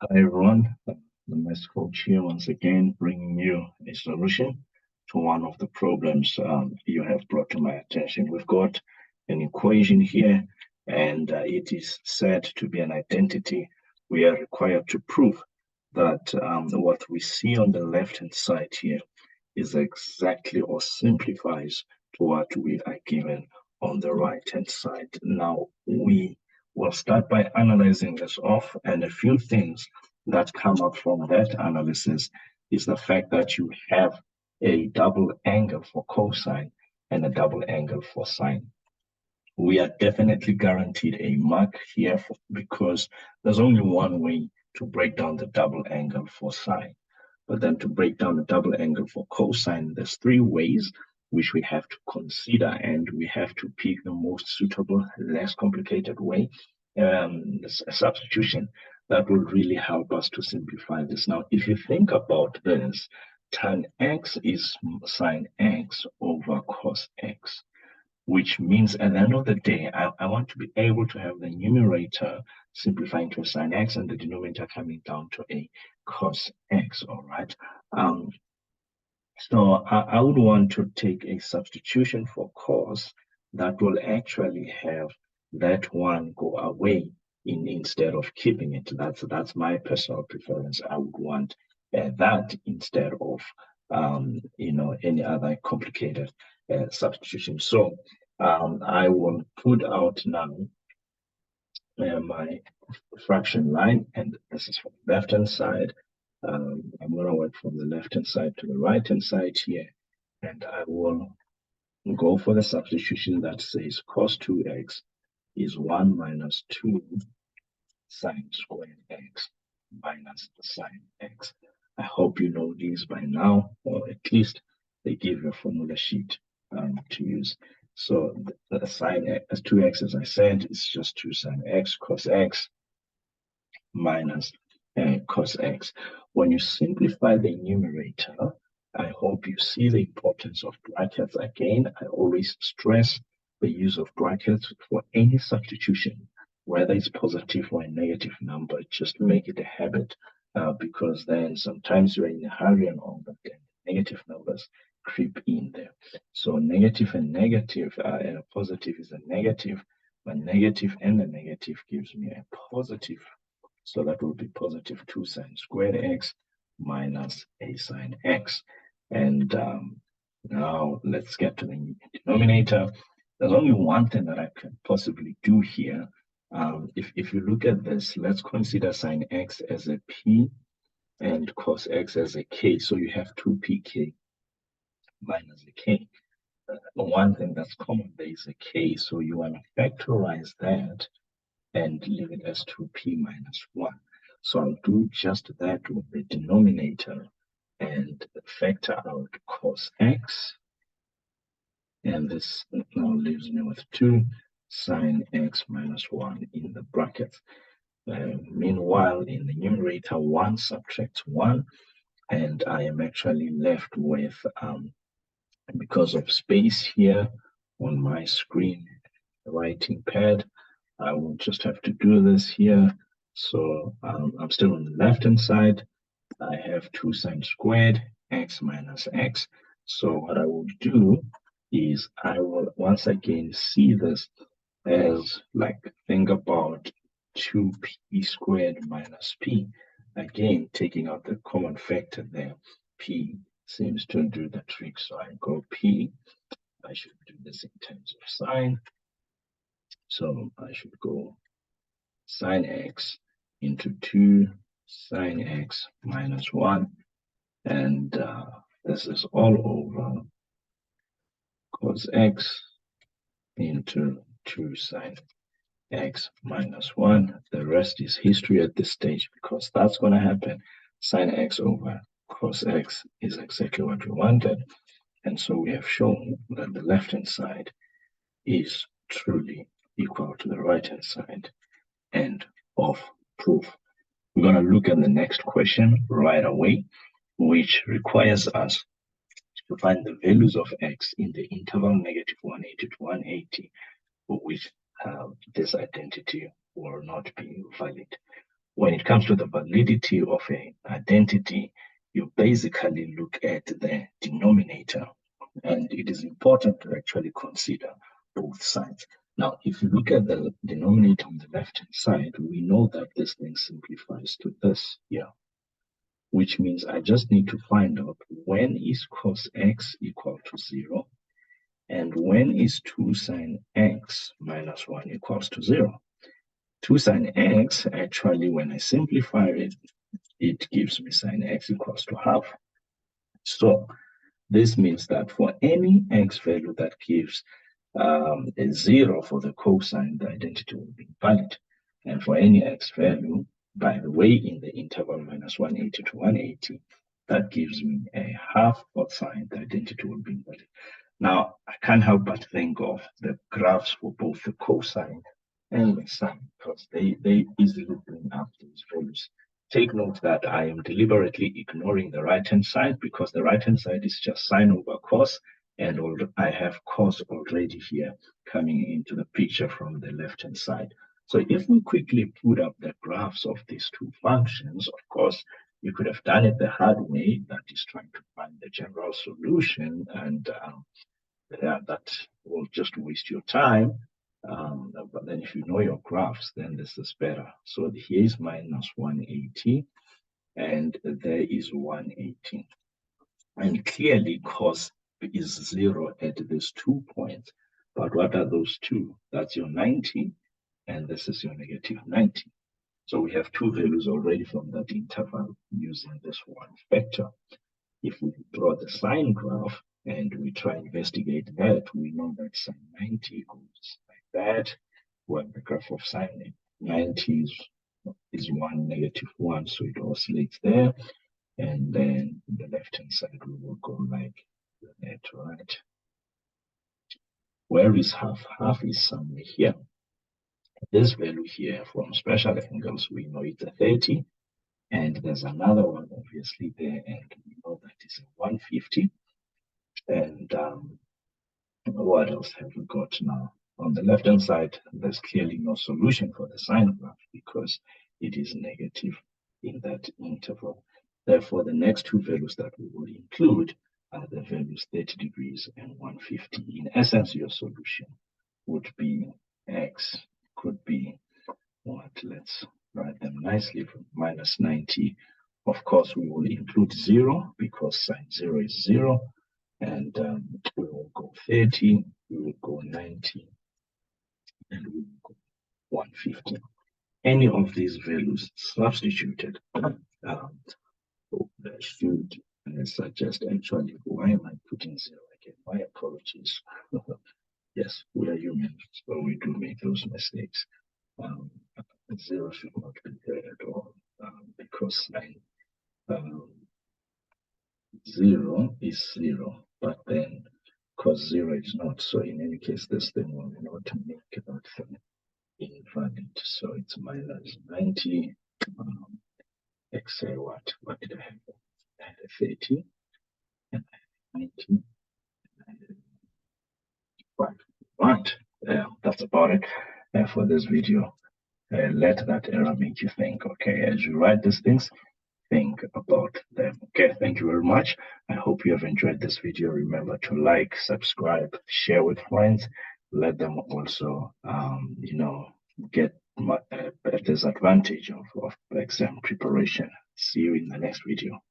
Hi everyone, the Math Coach here once again, bringing you a solution to one of the problems you have brought to my attention. We've got an equation here, and it is said to be an identity. We are required to prove that what we see on the left-hand side here is exactly or simplifies to what we are given on the right-hand side. Now, we will start by analyzing this off, and a few things that come up from that analysis is the fact that you have a double angle for cosine and a double angle for sine. We are definitely guaranteed a mark here because there's only one way to break down the double angle for sine. But then to break down the double angle for cosine, there's three ways which we have to consider, and we have to pick the most suitable, less complicated way. A substitution that will really help us to simplify this. Now, if you think about this, tan x is sine x over cos x, which means at the end of the day, I want to be able to have the numerator simplifying to a sine x and the denominator coming down to a cos x, all right? So I would want to take a substitution for cos that will actually have that one go away instead of keeping it. That's my personal preference. I would want that instead of any other complicated substitution. So I will put out now my fraction line, and this is from the left hand side. I'm going to work from the left hand side to the right hand side here, and I will go for the substitution that says cos 2x is 1 minus 2 sine squared x minus sine x. I hope you know these by now, or at least they give you a formula sheet to use. So the sine as 2x, as I said, is just 2 sine x cos x minus cos x. When you simplify the numerator, I hope you see the importance of brackets. Again, I always stress the use of brackets for any substitution, whether it's positive or a negative number. Just make it a habit because then sometimes you're in a hurry and all that, then negative numbers creep in there. So negative and negative, and a positive is a negative, but negative and a negative gives me a positive. So that will be positive 2 sine squared x minus a sine x. And now let's get to the denominator. There's only one thing that I can possibly do here. If you look at this, let's consider sine x as a p and cos x as a k. So you have 2pk minus a k. One thing that's common there is a k. So you want to factorize that and leave it as 2p minus 1. So I'll do just that with the denominator and factor out cos x. And this now leaves me with 2 sine x minus 1 in the brackets. Meanwhile, in the numerator, 1 subtracts 1, and I am actually left with, because of space here on my screen, writing pad, I will just have to do this here. So I'm still on the left hand side. I have 2 sine squared x minus x. So what I will do is I will once again see this as, like, think about 2p squared minus p. Again, taking out the common factor there, p seems to do the trick. So I go p. I should do this in terms of sine. So I should go sine x into 2 sine x minus 1. And this is all over cos x into 2 sine x minus 1. The rest is history at this stage because that's going to happen. Sine x over cos x is exactly what we wanted. And so we have shown that the left-hand side is truly equal to the right-hand side. End of proof. We're going to look at the next question right away, which requires us to find the values of x in the interval negative 180 to 180, for which this identity will not be valid. when it comes to the validity of an identity, you basically look at the denominator, and it is important to actually consider both sides. Now, if you look at the denominator on the left-hand side, we know that this thing simplifies to this here, which means I just need to find out when is cos x equal to 0, and when is 2 sine x minus 1 equals to 0. 2 sine x, actually, when I simplify it, it gives me sine x equals to half. So this means that for any x value that gives a 0 for the cosine, the identity will be valid. And for any x value, by the way, in the interval minus 180 to 180, that gives me a half for sine, the identity will be valid. Now, I can't help but think of the graphs for both the cosine and the sine, because they easily bring up these values. Take note that I am deliberately ignoring the right-hand side, because the right-hand side is just sine over cos, and I have cos already here coming into the picture from the left-hand side. So if we quickly put up the graphs of these two functions, of course, you could have done it the hard way, that is trying to find the general solution, and that will just waste your time. But then if you know your graphs, then this is better. So here is minus 180, and there is 180. And clearly cos is 0 at these 2 points. But what are those two? That's your 90, and this is your negative 90. So we have two values already from that interval using this one vector. If we draw the sine graph and we try to investigate that, we know that sine 90 goes like that. Well, the graph of sine 90 is 1, negative 1, so it oscillates there. And then the left-hand side, we will go like that, right? Where is half? Half is somewhere here. This value here, from special angles, we know it's a 30. And there's another one, obviously, there, and we know that is a 150. And what else have we got now? On the left-hand side, there's clearly no solution for the sine graph because it is negative in that interval. Therefore, the next two values that we will include are the values 30 degrees and 150. In essence, your solution would be x could be what? Let's write them nicely from minus 90. Of course, we will include 0 because sine 0 is 0. And we will go 30, we will go 90, and we will go 150. Any of these values substituted should suggest actually, why am I putting 0 again? My apologies. Yes, we are human, so we do make those mistakes. 0 should not be there at all because 0 is 0, but then cos 0 is not. So in any case, this thing will not make that thing invalid. So it's minus 90. X say what? What did I have? I had a 30 and I had 90. Right. That's about it for this video. Let that error make you think. Okay, as you write these things, think about them. Okay, thank you very much. I hope you have enjoyed this video. Remember to like, subscribe, share with friends. Let them also, get this advantage of exam preparation. See you in the next video.